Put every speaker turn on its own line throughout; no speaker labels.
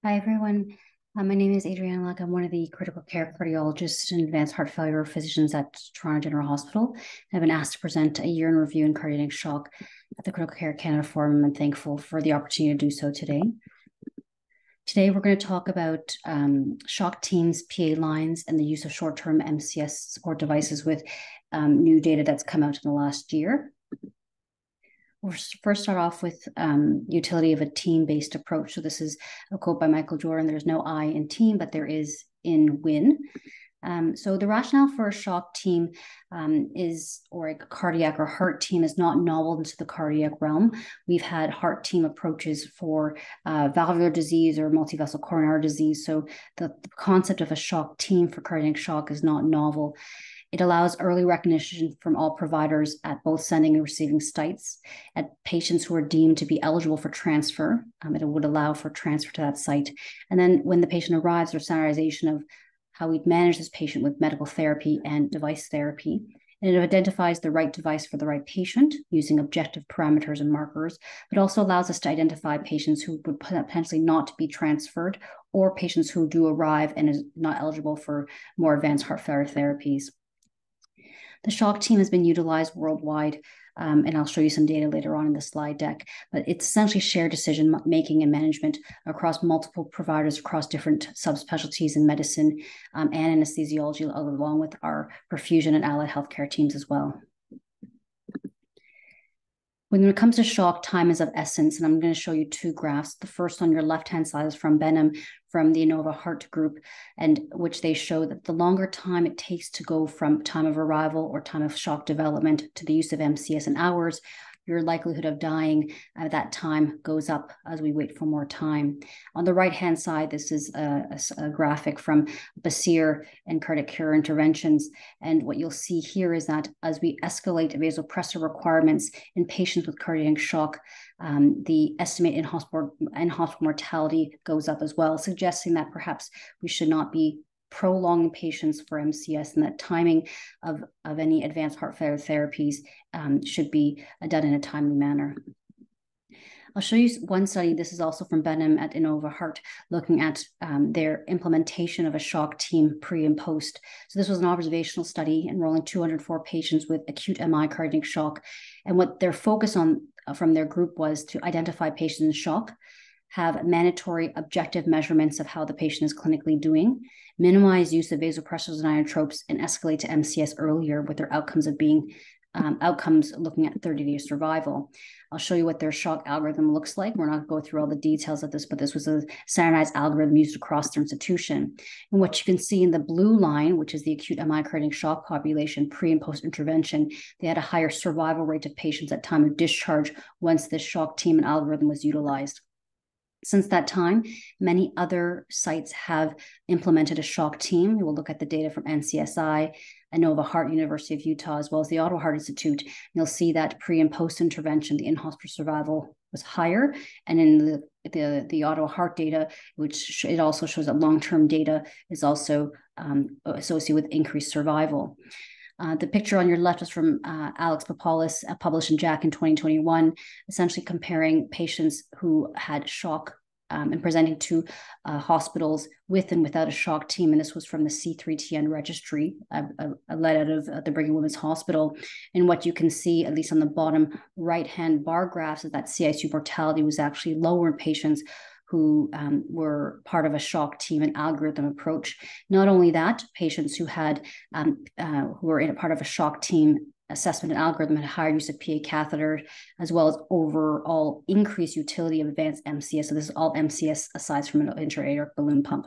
Hi, everyone. My name is Adriana. I'm one of the critical care cardiologists and advanced heart failure physicians at Toronto General Hospital. I've been asked to present a year in review in cardiogenic shock at the Critical Care Canada Forum. I'm thankful for the opportunity to do so today. Today, we're going to talk about shock teams, PA lines, and the use of short-term MCS support devices with new data that's come out in the last year. We'll first start off with utility of a team-based approach. So this is a quote by Michael Jordan. There's no I in team, but there is in win. So the rationale for a shock team or a cardiac or heart team is not novel into the cardiac realm. We've had heart team approaches for valvular disease or multivessel coronary disease. So the concept of a shock team for cardiac shock is not novel. It allows early recognition from all providers at both sending and receiving sites, at patients who are deemed to be eligible for transfer. It would allow for transfer to that site. And then when the patient arrives, there's standardization of how we'd manage this patient with medical therapy and device therapy. And it identifies the right device for the right patient using objective parameters and markers, but also allows us to identify patients who would potentially not be transferred or patients who do arrive and is not eligible for more advanced heart failure therapies. The shock team has been utilized worldwide, and I'll show you some data later on in the slide deck, but it's essentially shared decision making and management across multiple providers across different subspecialties in medicine and anesthesiology, along with our perfusion and allied healthcare teams as well. When it comes to shock, time is of essence, and I'm going to show you two graphs. The first on your left-hand side is from Benham, from the Innova Heart Group, and which they show that the longer time it takes to go from time of arrival or time of shock development to the use of MCS in hours, your likelihood of dying at that time goes up as we wait for more time. On the right-hand side, this is a graphic from Basir and cardiac care interventions. And what you'll see here is that as we escalate vasopressor requirements in patients with cardiac shock, the estimate in hospital mortality goes up as well, suggesting that perhaps we should not be prolonging patients for MCS, and that timing of any advanced heart failure therapies should be done in a timely manner. I'll show you one study. This is also from Benham at Innova Heart, looking at their implementation of a shock team pre and post. So this was an observational study enrolling 204 patients with acute MI cardiac shock. And what their focus on from their group was to identify patients in shock, have mandatory objective measurements of how the patient is clinically doing, minimize use of vasopressors and inotropes, and escalate to MCS earlier, with their outcomes of being outcomes looking at 30-day survival. I'll show you what their shock algorithm looks like. We're not going to go through all the details of this, but this was a standardized algorithm used across their institution. And what you can see in the blue line, which is the acute MI cardiac shock population pre and post intervention, they had a higher survival rate of patients at time of discharge once this shock team and algorithm was utilized. Since that time, many other sites have implemented a shock team. We'll look at the data from NCSI, Innova Heart, University of Utah, as well as the Ottawa Heart Institute. You'll see that pre and post intervention, the in-hospital survival was higher. And in the Ottawa Heart data, which it also shows that long-term data is also associated with increased survival. The picture on your left is from Alex Papalis, published in JACC in 2021, essentially comparing patients who had shock and presenting to hospitals with and without a shock team. And this was from the C3TN registry, led out of the Brigham Women's Hospital. And what you can see, at least on the bottom right-hand bar graphs, is that CICU mortality was actually lower in patients who were part of a shock team and algorithm approach. Not only that, patients who had who were in a part of a shock team assessment and algorithm had higher use of PA catheter, as well as overall increased utility of advanced MCS. So this is all MCS aside from an intra-aortic balloon pump.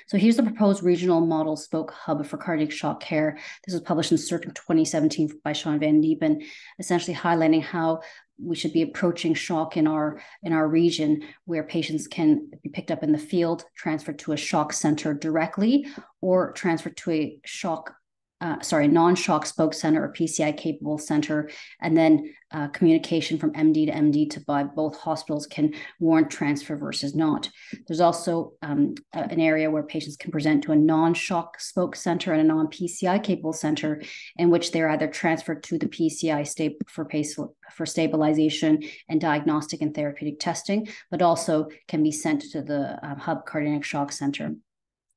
So here's the proposed regional model spoke hub for cardiac shock care. This was published in Circ 2017 by Sean Van Diepen, essentially highlighting how we should be approaching shock in our region, where patients can be picked up in the field, transferred to a shock center directly, or transferred to a shock non-shock spoke center or PCI capable center, and then communication from MD to MD by both hospitals can warrant transfer versus not. There's also an area where patients can present to a non-shock spoke center and a non-PCI capable center, in which they're either transferred to the PCI for stabilization and diagnostic and therapeutic testing, but also can be sent to the hub cardiogenic shock center.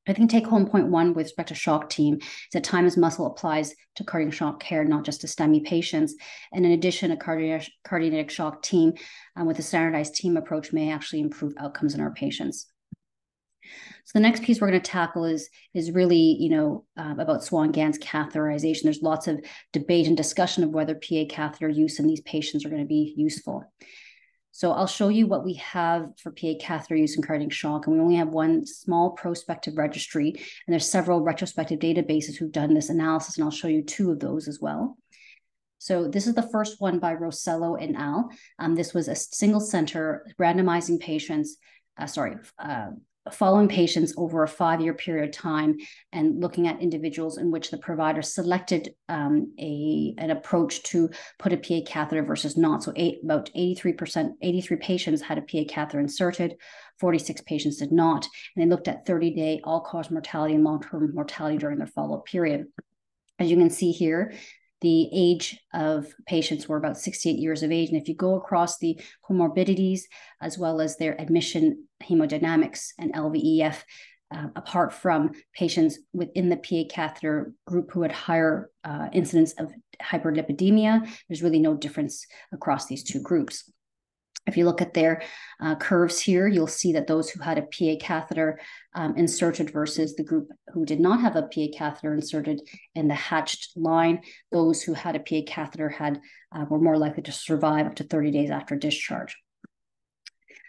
I think take-home point one with respect to shock team is that time as muscle applies to cardiac shock care, not just to STEMI patients. And in addition, a cardiac shock team with a standardized team approach may actually improve outcomes in our patients. So the next piece we're going to tackle is really, about Swan-Ganz catheterization. There's lots of debate and discussion of whether PA catheter use in these patients are going to be useful. So I'll show you what we have for PA catheter use in cardiac shock, and we only have one small prospective registry, and there's several retrospective databases who've done this analysis, and I'll show you two of those as well. So this is the first one by Rossello et al. This was a single center randomizing patients, following patients over a 5-year period of time and looking at individuals in which the provider selected an approach to put a PA catheter versus not. So about 83 patients had a PA catheter inserted, 46 patients did not. And they looked at 30-day all-cause mortality and long-term mortality during their follow-up period. As you can see here, the age of patients were about 68 years of age. And if you go across the comorbidities, as well as their admission hemodynamics and LVEF, apart from patients within the PA catheter group who had higher incidence of hyperlipidemia, there's really no difference across these two groups. If you look at their curves here, you'll see that those who had a PA catheter inserted versus the group who did not have a PA catheter inserted in the hatched line, those who had a PA catheter were more likely to survive up to 30 days after discharge.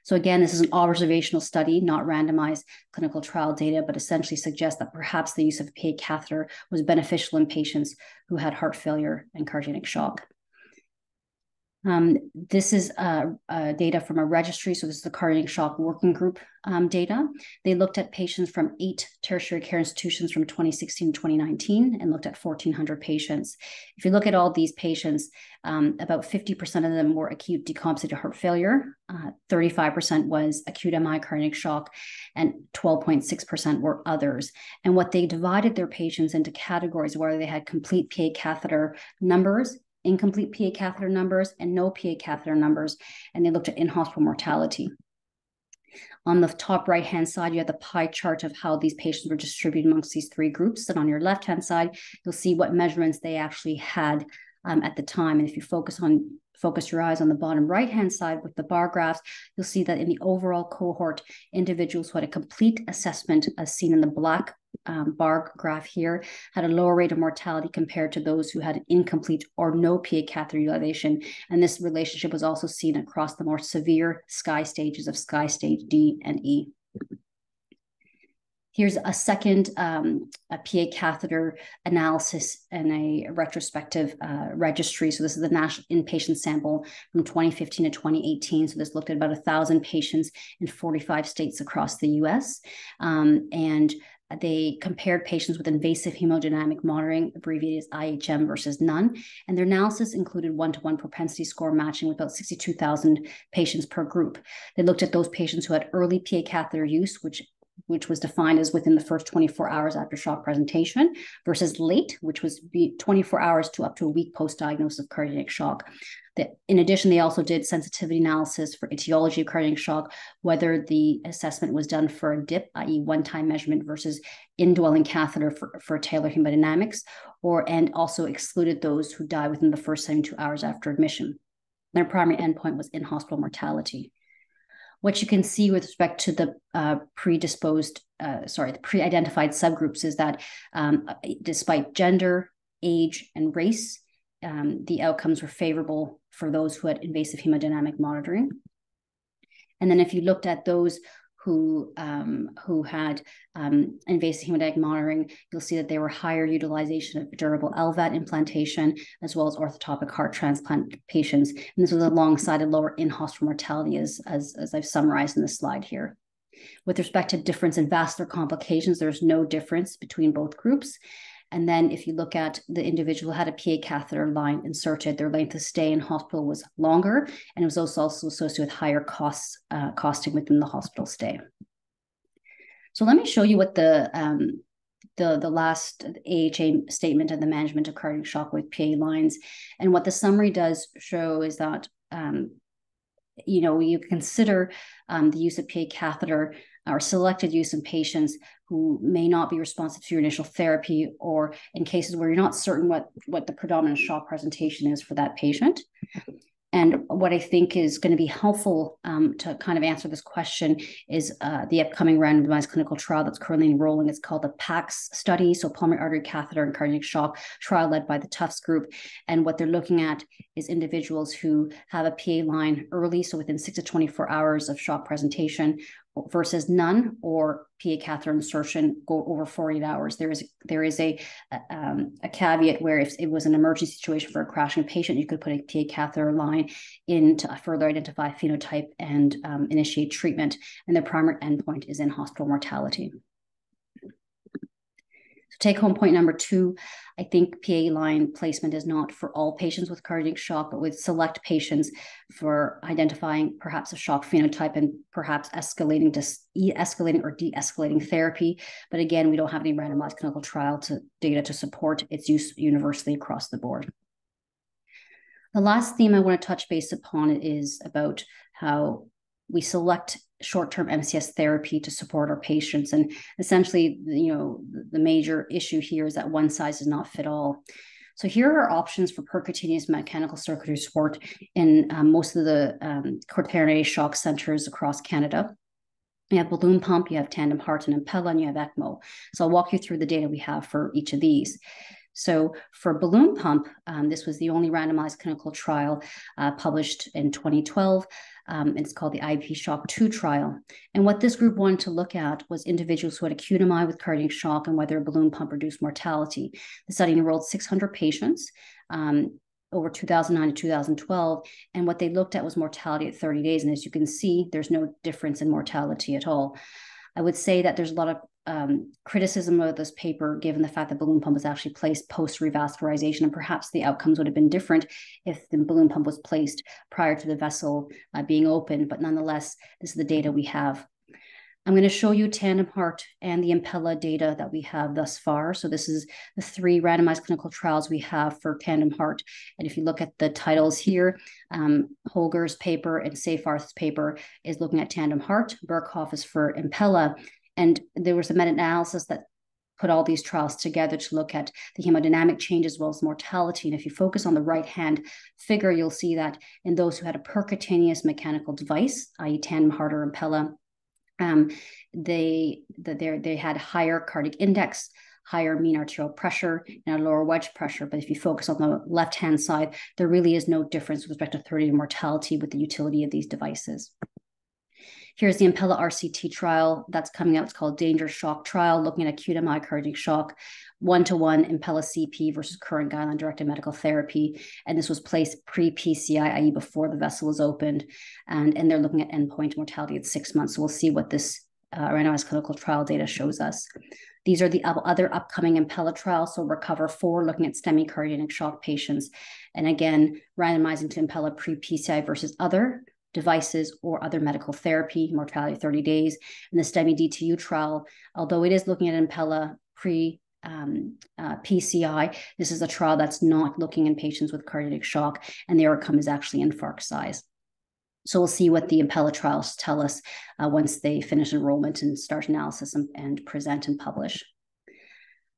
So again, this is an observational study, not randomized clinical trial data, but essentially suggests that perhaps the use of a PA catheter was beneficial in patients who had heart failure and cardiogenic shock. This is data from a registry. So this is the cardiac shock working group data. They looked at patients from 8 tertiary care institutions from 2016 to 2019 and looked at 1,400 patients. If you look at all these patients, about 50% of them were acute decompensated heart failure, 35% was acute myocardial shock, and 12.6% were others. And what they divided their patients into categories where they had complete PA catheter numbers, incomplete PA catheter numbers, and no PA catheter numbers, and they looked at in-hospital mortality. On the top right-hand side, you have the pie chart of how these patients were distributed amongst these three groups, and on your left-hand side, you'll see what measurements they actually had at the time. And if you focus your eyes on the bottom right-hand side with the bar graphs, you'll see that in the overall cohort, individuals who had a complete assessment, as seen in the black bar graph here, had a lower rate of mortality compared to those who had an incomplete or no PA catheter utilization. And this relationship was also seen across the more severe SCAI stages of SCAI stage D and E. Here's a second a PA catheter analysis and a retrospective registry. So this is the national inpatient sample from 2015 to 2018. So this looked at about 1,000 patients in 45 states across the US. And they compared patients with invasive hemodynamic monitoring, abbreviated as IHM, versus none. And their analysis included one-to-one propensity score matching with about 62,000 patients per group. They looked at those patients who had early PA catheter use, which was defined as within the first 24 hours after shock presentation, versus late, which was 24 hours to up to a week post-diagnosis of cardiac shock. In addition, they also did sensitivity analysis for etiology of cardiac shock, whether the assessment was done for a DIP, i.e. one-time measurement, versus indwelling catheter for tailored hemodynamics, and also excluded those who died within the first 72 hours after admission. Their primary endpoint was in-hospital mortality. What you can see with respect to the pre-identified subgroups is that despite gender, age, and race, the outcomes were favorable for those who had invasive hemodynamic monitoring. And then if you looked at those who had invasive hemodynamic monitoring, you'll see that there were higher utilization of durable LVAD implantation, as well as orthotopic heart transplant patients. And this was alongside a lower in-hospital mortality, as I've summarized in this slide here. With respect to difference in vascular complications, there's no difference between both groups. And then if you look at the individual who had a PA catheter line inserted, their length of stay in hospital was longer, and it was also associated with higher costing within the hospital stay. So let me show you what the last AHA statement of the management of cardiac shock with PA lines. And what the summary does show is that, you consider the use of PA catheter or selected use in patients who may not be responsive to your initial therapy, or in cases where you're not certain what the predominant shock presentation is for that patient. And what I think is going to be helpful to kind of answer this question is the upcoming randomized clinical trial that's currently enrolling. It's called the PACS study, so pulmonary artery catheter and cardiac shock trial led by the Tufts group. And what they're looking at is individuals who have a PA line early, so within 6 to 24 hours of shock presentation, versus none, or PA catheter insertion go over 48 hours. There is a caveat where if it was an emergency situation for a crashing patient, you could put a PA catheter line in to further identify phenotype and initiate treatment. And the primary endpoint is in hospital mortality. Take home point number 2, I think PA line placement is not for all patients with cardiac shock, but with select patients for identifying perhaps a shock phenotype and perhaps escalating or de-escalating therapy. But again, we don't have any randomized clinical trial data to support its use universally across the board. The last theme I want to touch base upon is about how we select short-term MCS therapy to support our patients. And essentially, the major issue here is that one size does not fit all. So here are options for percutaneous mechanical circulatory support in most of the coronary shock centers across Canada. You have balloon pump, you have tandem heart and Impella, and you have ECMO. So I'll walk you through the data we have for each of these. So for balloon pump, this was the only randomized clinical trial published in 2012. It's called the IP Shock 2 trial. And what this group wanted to look at was individuals who had acute MI with cardiac shock and whether a balloon pump reduced mortality. The study enrolled 600 patients over 2009 to 2012. And what they looked at was mortality at 30 days. And as you can see, there's no difference in mortality at all. I would say that there's a lot of criticism of this paper, given the fact that balloon pump was actually placed post-revascularization, and perhaps the outcomes would have been different if the balloon pump was placed prior to the vessel being open. But nonetheless, this is the data we have. I'm going to show you tandem heart and the Impella data that we have thus far. So this is the 3 randomized clinical trials we have for tandem heart. And if you look at the titles here, Holger's paper and Seyfarth's paper is looking at tandem heart. Burkhoff is for Impella. And there was a meta-analysis that put all these trials together to look at the hemodynamic change as well as mortality. And if you focus on the right-hand figure, you'll see that in those who had a percutaneous mechanical device, i.e. tandem heart or Impella, they had higher cardiac index, higher mean arterial pressure, and a lower wedge pressure. But if you focus on the left-hand side, there really is no difference with respect to 30-day mortality with the utility of these devices. Here's the Impella RCT trial that's coming out. It's called Danger Shock Trial, looking at acute MI cardiac shock, 1-to-1 Impella CP versus current guideline-directed medical therapy. And this was placed pre-PCI, i.e. before the vessel was opened. And they're looking at endpoint mortality at 6 months. So we'll see what this randomized clinical trial data shows us. These are the other upcoming Impella trials. So Recover 4, looking at STEMI cardiogenic shock patients. And again, randomizing to Impella pre-PCI versus other devices or other medical therapy, mortality 30 days. And the STEMI DTU trial, although it is looking at Impella pre-PCI, this is a trial that's not looking in patients with cardiac shock, and the outcome is actually infarct size. So we'll see what the Impella trials tell us once they finish enrollment and start analysis and present and publish.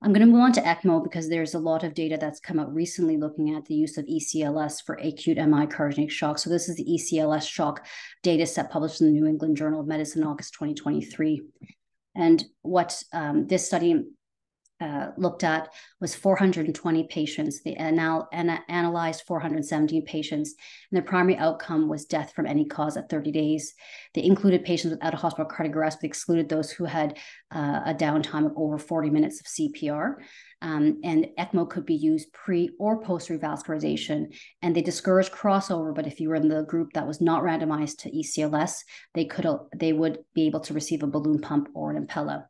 I'm going to move on to ECMO because there's a lot of data that's come out recently looking at the use of ECLS for acute MI cardiac shock. So this is the ECLS shock data set published in the New England Journal of Medicine, August 2023. And what this study looked at was 420 patients. They analyzed 417 patients, and the primary outcome was death from any cause at 30 days. They included patients with out-of-hospital cardiac arrest, but excluded those who had a downtime of over 40 minutes of CPR. And ECMO could be used pre or post-revascularization, and they discouraged crossover, but if you were in the group that was not randomized to ECLS, they would be able to receive a balloon pump or an Impella.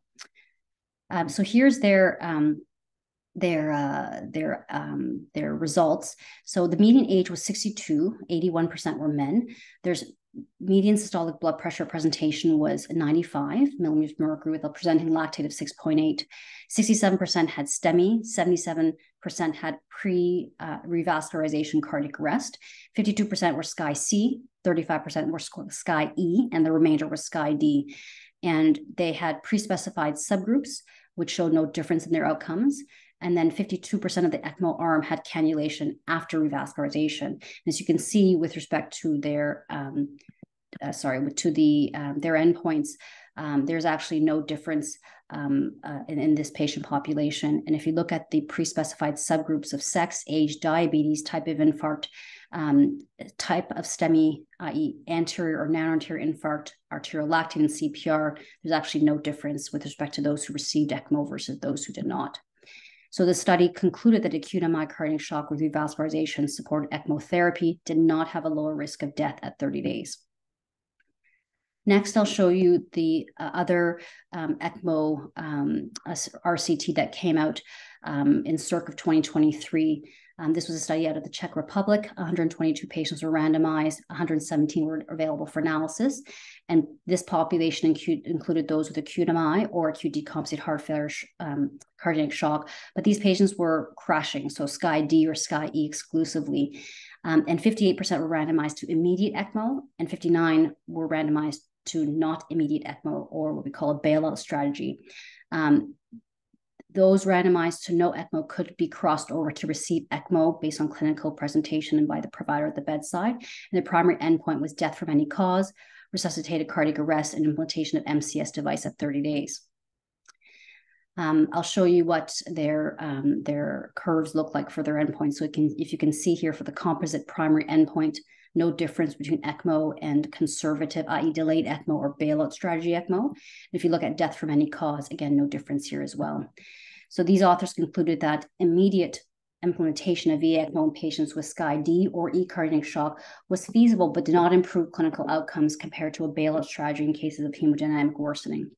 So here's their their results. So the median age was 62, 81% were men. There's median systolic blood pressure presentation was 95 millimeters of mercury with a presenting lactate of 6.8. 67% had STEMI, 77% had pre-revascularization cardiac arrest, 52% were SCI C, 35% were SCI E, and the remainder was SCI D. And they had pre-specified subgroups, which showed no difference in their outcomes. And then 52% of the ECMO arm had cannulation after revascularization. As you can see, with respect to their their endpoints, there's actually no difference in this patient population. And if you look at the pre-specified subgroups of sex, age, diabetes, type of infarct, type of STEMI, i.e. anterior or non-anterior infarct, arterial lactate, and CPR, there's actually no difference with respect to those who received ECMO versus those who did not. So the study concluded that acute myocardial shock with revascularization supported ECMO therapy, did not have a lower risk of death at 30 days. Next, I'll show you the other ECMO RCT that came out in circa of 2023. This was a study out of the Czech Republic. 122 patients were randomized, 117 were available for analysis. And this population included those with acute MI or acute decompensated heart failure cardiogenic shock. But these patients were crashing, so SCI D or SCI E exclusively. And 58% were randomized to immediate ECMO, and 59 were randomized to not immediate ECMO, or what we call a bailout strategy. Those randomized to no ECMO could be crossed over to receive ECMO based on clinical presentation and by the provider at the bedside. And the primary endpoint was death from any cause, resuscitated cardiac arrest, and implantation of MCS device at 30 days. I'll show you what their curves look like for their endpoint. So if you can see here for the composite primary endpoint, no difference between ECMO and conservative, i.e. delayed ECMO or bailout strategy ECMO. And if you look at death from any cause, again, no difference here as well. So these authors concluded that immediate implementation of VA ECMO in patients with SCI D or E cardiogenic shock was feasible, but did not improve clinical outcomes compared to a bailout strategy in cases of hemodynamic worsening.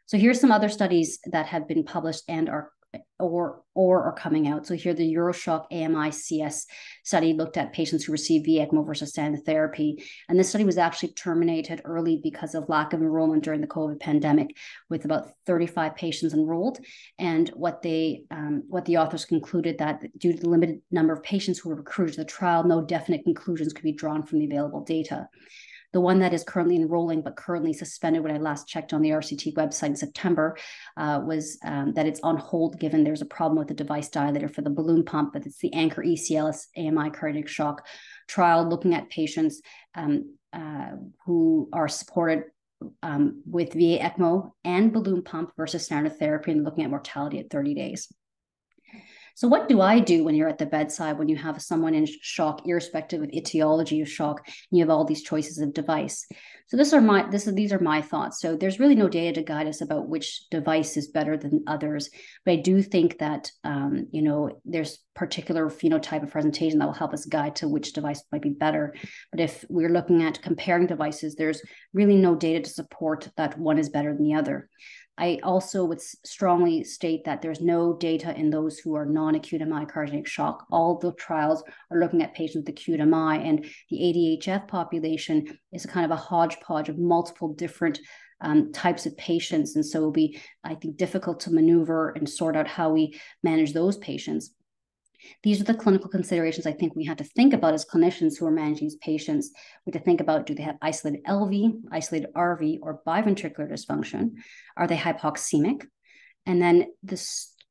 So here's some other studies that have been published and are coming out. So here the EuroShock AMI CS study looked at patients who received VA ECMO versus standard therapy. And this study was actually terminated early because of lack of enrollment during the COVID pandemic, with about 35 patients enrolled. And what the authors concluded that due to the limited number of patients who were recruited to the trial, no definite conclusions could be drawn from the available data. The one that is currently enrolling but currently suspended when I last checked on the RCT website in September was that it's on hold given there's a problem with the device dilator for the balloon pump, but it's the Anchor ECLS AMI cardiac shock trial looking at patients who are supported with VA ECMO and balloon pump versus standard therapy, and looking at mortality at 30 days. So what do I do when you're at the bedside, when you have someone in shock, irrespective of etiology of shock, and you have all these choices of device? So these are my thoughts. So there's really no data to guide us about which device is better than others. But I do think that, there's particular phenotype of presentation that will help us guide to which device might be better. But if we're looking at comparing devices, there's really no data to support that one is better than the other. I also would strongly state that there's no data in those who are non-acute MI cardiac shock. All the trials are looking at patients with acute MI, and the ADHF population is a kind of a hodgepodge of multiple different types of patients. And so it'll be, I think, difficult to maneuver and sort out how we manage those patients. These are the clinical considerations I think we have to think about as clinicians who are managing these patients. We have to think about, do they have isolated LV, isolated RV, or biventricular dysfunction? Are they hypoxemic? And then the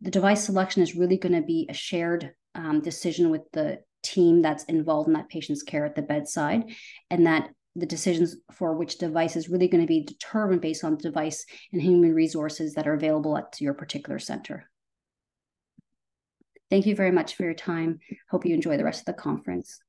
device selection is really going to be a shared decision with the team that's involved in that patient's care at the bedside, and that the decisions for which device is really going to be determined based on the device and human resources that are available at your particular center. Thank you very much for your time. Hope you enjoy the rest of the conference.